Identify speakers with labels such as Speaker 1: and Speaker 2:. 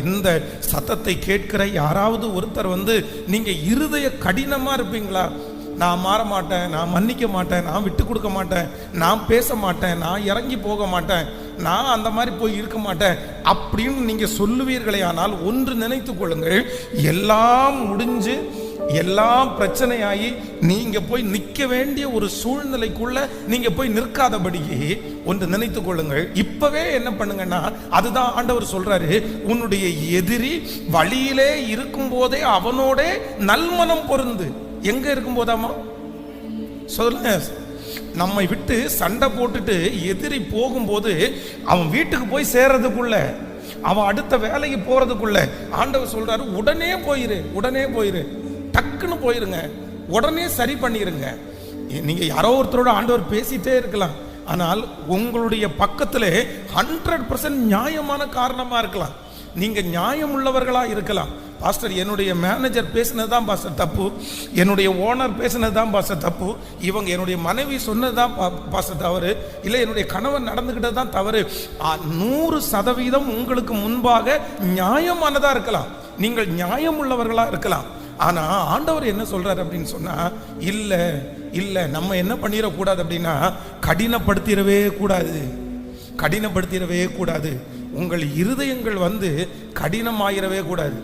Speaker 1: இந்த சத்தத்தை கேட்கிற யாராவது ஒருத்தர் நீங்க இருதய கடினமா இருப்பீங்களா? நான் மாற மாட்டேன், நான் மன்னிக்க மாட்டேன், நான் விட்டு கொடுக்க மாட்டேன், நான் பேச மாட்டேன், நான் இறங்கி போக மாட்டேன், நான் அந்த மாதிரி போய் இருக்க மாட்டேன் அப்படின்னு நீங்க சொல்லுவீர்களே, ஆனால் ஒன்று நினைத்து கொள்ளுங்கள், எல்லாம் முடிஞ்சு எல்லாம் பிரச்சனையாகி நீங்க போய் நிற்க வேண்டிய ஒரு சூழ்நிலைக்குள்ள நீங்க போய் நிற்காதபடியே ஒன்று நினைத்து கொள்ளுங்கள். இப்பவே என்ன பண்ணுங்கன்னா, அதுதான் ஆண்டவர் சொல்றாரு, உன்னுடைய எதிரி வழியிலே இருக்கும் போதே அவனோட நல்மனம் பொருந்து. எங்க இருக்கும் போதாமா சொல்லுங்க, நம்மை விட்டு சண்டை போட்டுட்டு எதிரி போகும்போது அவன் வீட்டுக்கு போய் சேர்றதுக்குள்ள, அவன் அடுத்த வேலைக்கு போறதுக்குள்ள ஆண்டவர் சொல்றாரு, உடனே போயிரு, உடனே போயிரு, டக்குன்னு போயிருங்க, உடனே சரி பண்ணிருங்க. நீங்க யாரோ ஒருத்தரோட ஆண்டவர் பேசிட்டே இருக்கலாம், ஆனால் உங்களுடைய பக்கத்துல 100% நியாயமான காரணமா இருக்கலாம். நீங்க நியாயம் உள்ளவர்களா இருக்கலாம். பாஸ்டர், என்னுடைய மேனேஜர் பேசினதுதான் பாஸ்டர் தப்பு, என்னுடைய ஓனர் பேசினதுதான் பாஸ்டர் தப்பு, இவங்க என்னுடைய மனைவி சொன்னதுதான் பாஸ்டர் தவறு, இல்லை என்னுடைய கணவன் நடந்துகிட்டது தான் தவறு. 100% உங்களுக்கு முன்பாக நியாயமானதா இருக்கலாம், நீங்கள் நியாயம் உள்ளவர்களா இருக்கலாம். ஆனா ஆண்டவர் என்ன சொல்றாரு அப்படின்னு சொன்னா, இல்ல இல்ல நம்ம என்ன பண்ணிடக்கூடாது அப்படின்னா, கடினப்படுத்திடவே கூடாது, கடினப்படுத்திடவே கூடாது. உங்கள் இருதயங்கள் கடினமாயிரவே கூடாது.